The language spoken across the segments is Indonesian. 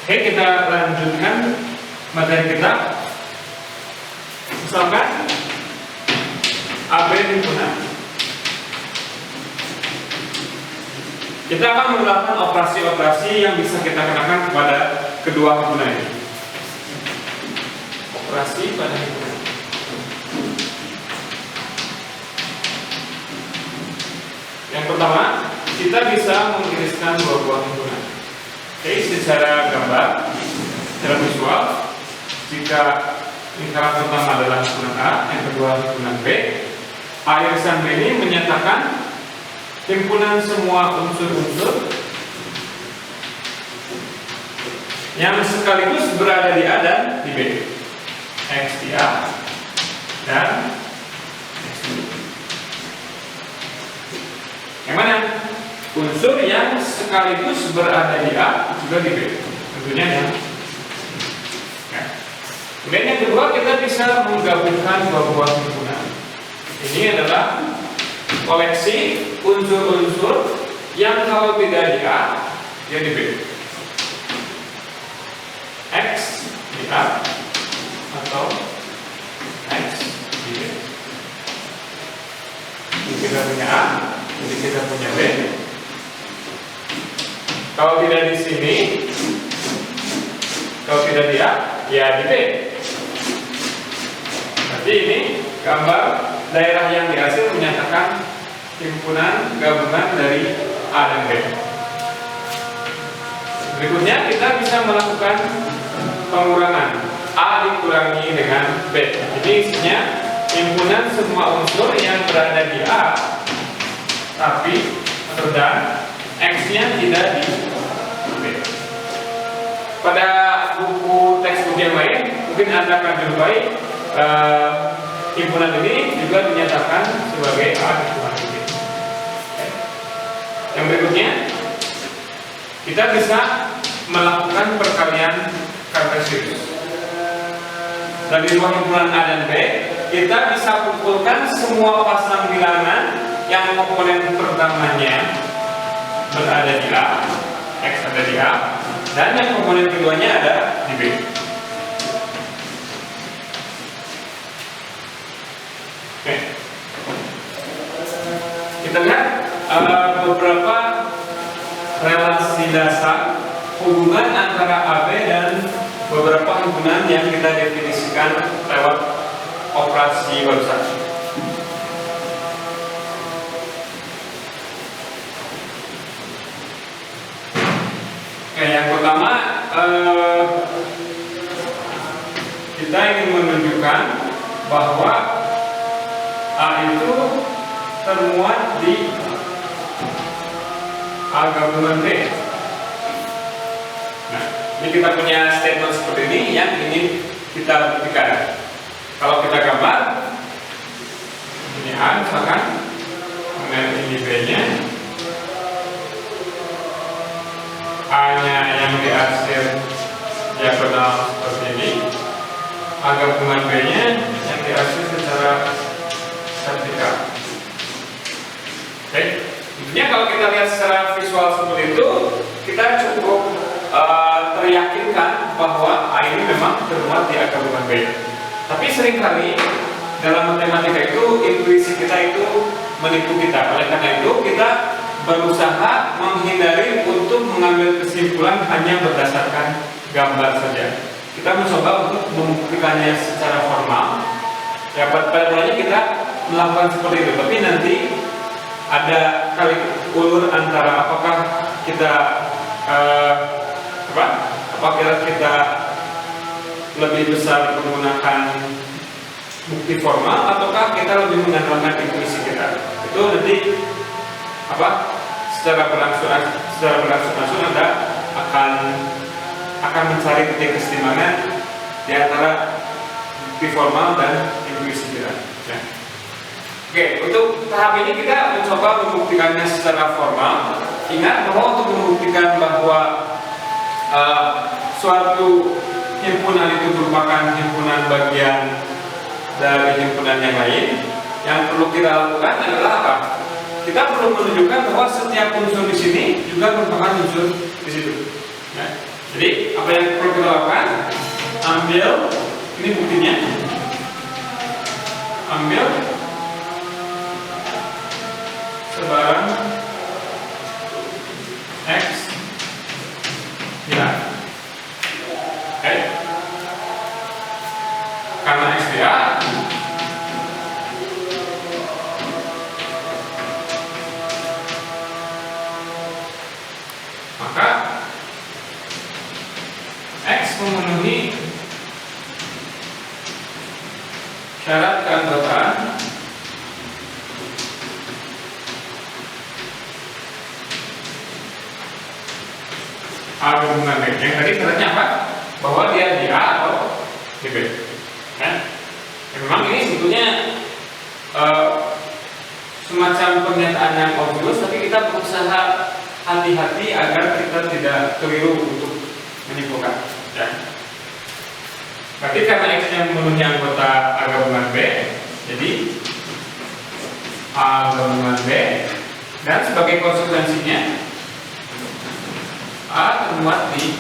Oke, kita lanjutkan materi kita. Misalkan AB himpunan. Kita akan menggunakan operasi-operasi yang bisa kita kenakan kepada kedua himpunan ini. Operasi pada himpunan. Yang pertama, kita bisa mengiriskan dua buah himpunan. Oke, secara gambar, secara visual, jika lingkaran pertama adalah himpunan A, yang kedua himpunan B, irisan B ini menyatakan himpunan semua unsur-unsur yang sekaligus berada di A dan di B. X di A dan X di B. Yang mana? Unsur yang sekaligus berada di A juga di B. Tentunya yang kemudian yang kedua, kita bisa menggabungkan dua buah himpunan. Ini adalah koleksi unsur-unsur yang kalau tidak di A, dia di B. X di A atau X di B. Jadi kita punya A, jadi kita punya B. Kalau tidak di sini, kalau tidak di A, ya di B. Berarti ini gambar daerah yang dihasil menyatakan himpunan gabungan dari A dan B. Berikutnya kita bisa melakukan pengurangan. A dikurangi dengan B. Jadi isinya himpunan semua unsur yang berada di A, tapi dan X-nya tidak di B. Pada buku textbook yang lain, mungkin Anda akan jumpai himpunan ini juga dinyatakan sebagai A himpunan B. Yang berikutnya, kita bisa melakukan perkalian kartesius. Dari dua himpunan A dan B, kita bisa kumpulkan semua pasang bilangan yang komponen pertamanya berada di A, X ada di A, dan yang komponen keduanya ada di B. Oke. Kita lihat beberapa relasi dasar hubungan antara AB dan beberapa himpunan yang kita definisikan lewat operasi barusan. Oke, yang pertama kita ingin menunjukkan bahwa A itu termuat di A gabungan B. Nah, ini kita punya statement seperti ini yang ingin kita buktikan. Kalau kita gambar, ini A misalkan, kemudian ini B-nya, A-nya yang dihasil diagonal seperti ini, A gabungan B-nya yang dihasil secara vertikal. Oke, intinya kalau kita lihat secara visual seperti itu, kita cukup teryakinkan bahwa A ini memang termuat di A gabungan B. Tapi seringkali dalam matematika itu intuisi kita itu menipu kita. Oleh karena itu kita berusaha menghindari untuk mengambil kesimpulan hanya berdasarkan gambar saja. Kita mencoba untuk membuktikannya secara formal. Ya, pada mulanya kita melakukan seperti itu. Tapi nanti ada kali ulur antara apakah kita apakah kita lebih besar menggunakan bukti formal ataukah kita lebih mengandalkan intuisi kita. Itu nanti secara berangsur-angsur Anda akan mencari titik keseimbangan di antara bukti formal dan intuisi kita. Ya. Oke, untuk tahap ini kita mencoba membuktikannya secara formal. Ingat bahwa untuk membuktikan bahwa suatu himpunan itu merupakan himpunan bagian dari himpunan yang lain, yang perlu kita lakukan adalah apa? Kita perlu menunjukkan bahwa setiap unsur di sini juga merupakan unsur di situ. Ya. Jadi Apa yang perlu kita lakukan? Ambil, ini buktinya. Ambil sebarang X ya. Oke. Karena X ya, maka X memenuhi syarat keanggotaan A gabungan B. Yang tadi syaratnya apa? Bahwa dia di A atau di B. Kan? Ya, memang ini sebetulnya semacam pernyataan yang obvious, tapi kita berusaha hati-hati agar kita tidak keliru untuk menyimpulkan. Ya. Berarti karena X-nya memenuhi anggota A gabungan B, jadi A gabungan B, dan sebagai konsekuensinya A termuat di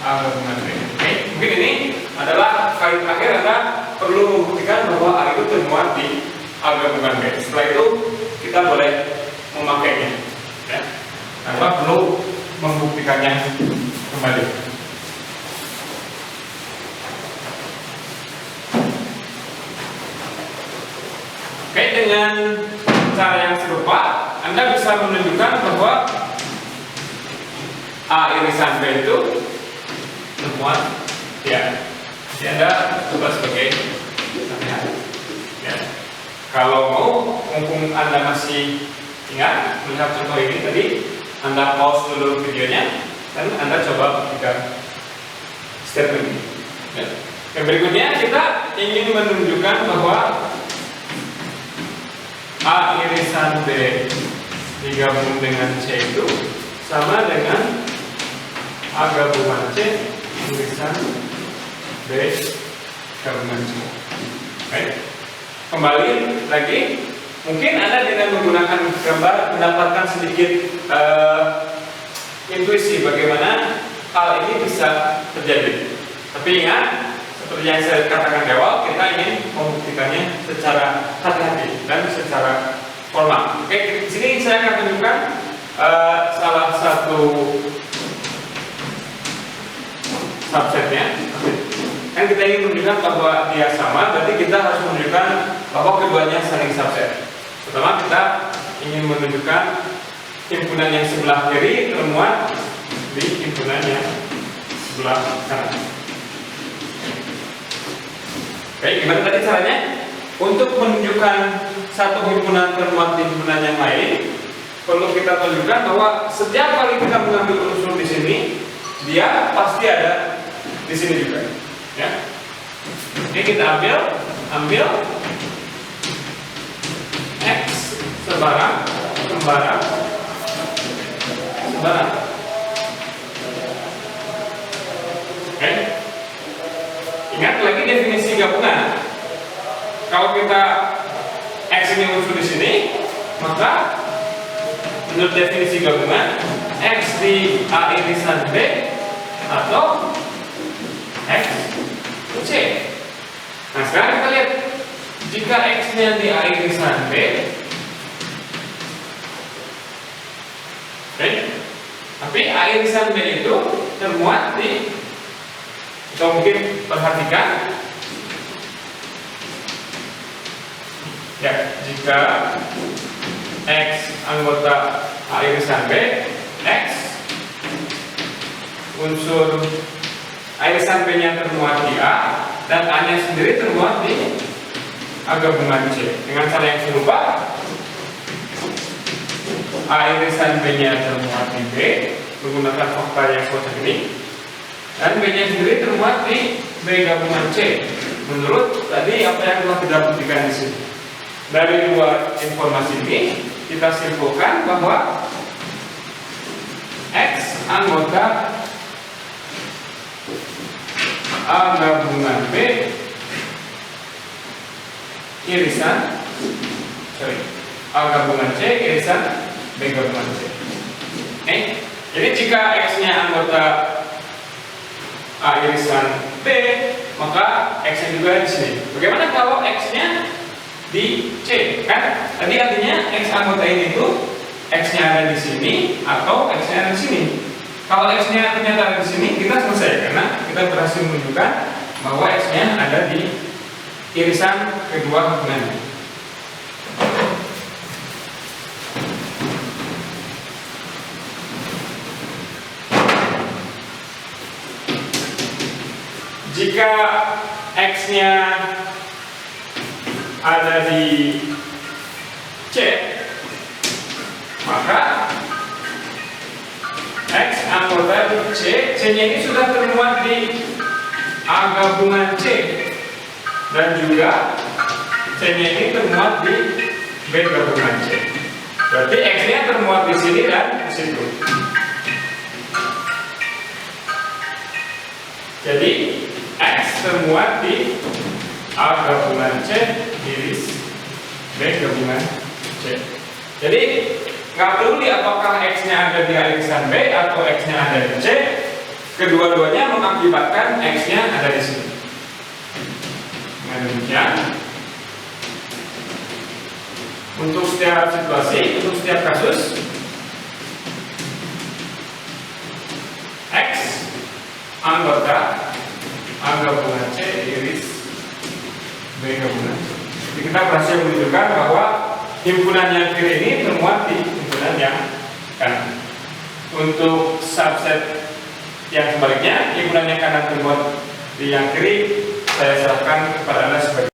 A gabungan B. Oke, mungkin ini adalah kali terakhir Anda perlu membuktikan bahwa A itu termuat di A gabungan B. Setelah itu kita boleh memakainya, ya, tanpa perlu membuktikannya kembali. Oke, dengan cara yang serupa Anda bisa menunjukkan bahwa A irisan B itu termuat ya. Jadi Anda coba sebagai latihan. Ya. Kalau mau, mumpung Anda masih ingat melihat contoh ini tadi, Anda pause dulu videonya dan Anda coba buktikan statement ini. Ya. Yang berikutnya kita ingin menunjukkan bahwa A irisan B digabung dengan C itu sama dengan A gabungan C irisan B gabungan C. Baik. Kembali lagi, mungkin Anda dengan menggunakan gambar mendapatkan sedikit intuisi bagaimana hal ini bisa terjadi. Tapi ingat, seperti yang saya katakan di awal, kita ingin membuktikannya secara hati-hati dan secara formal. Oke, di sini saya akan tunjukkan salah satu subsetnya. Kan kita ingin menunjukkan bahwa dia sama, berarti kita harus menunjukkan bahwa keduanya saling subset. Pertama, kita ingin menunjukkan himpunan yang sebelah kiri termuat di himpunan yang sebelah kanan. Oke, gimana tadi caranya? Untuk menunjukkan satu himpunan termuat di himpunan yang lain, perlu kita tunjukkan bahwa setiap kali kita mengambil unsur di sini, dia pasti ada di sini juga. Ya. Ini kita ambil X sebarang kembaran sebarang. Oke. Ingat lagi definisi gabungan. Kalau kita X ini unsur di sini, maka menurut definisi gabungan X di A irisan B atau X C. Nah, sekarang kita lihat jika X-nya di A irisan B, oke, tapi A irisan B itu termuat di, atau mungkin perhatikan ya, jika X anggota A irisan B, X unsur A irisan B-nya termuat di A dan A-nya sendiri termuat di A gabungan C. Dengan cara yang serupa, A irisan B-nya termuat di B menggunakan fakta yang semacam ini, dan B-nya sendiri termuat di B gabungan C. Menurut tadi apa yang telah kita buktikan di sini. Dari dua informasi ini kita simpulkan bahwa X anggota A gabungan B irisan A gabungan C irisan B gabungan C. Jadi jika X-nya anggota B, maka X-nya juga di sini. Bagaimana kalau X-nya di C? Kan tadi artinya X anggota ini itu X-nya ada di sini atau X-nya ada di sini. Kalau X-nya ternyata ada di sini, kita selesai karena kita berhasil menunjukkan bahwa X-nya ada di irisan kedua hubungannya. Jika X-nya ada di C, maka X anggota di C, C-nya ini sudah termuat di A gabungan C, dan juga C-nya ini termuat di B gabungan C. Berarti X-nya termuat di sini dan di situ. Jadi X termuat di A gabungan C iris B gabungan C. Jadi nggak peduli apakah X-nya ada di irisan B atau X-nya ada di C, kedua-duanya mengakibatkan X-nya ada di sini. Nah, demikian untuk setiap situasi, untuk setiap kasus X anggota A gabungan C iris B gabungan C. Jadi kita berhasil menunjukkan bahwa himpunan yang kiri ini termuat di himpunan yang kanan. Untuk subset yang sebaliknya, himpunan yang kanan termuat di yang kiri, saya serahkan kepada Anda sebagai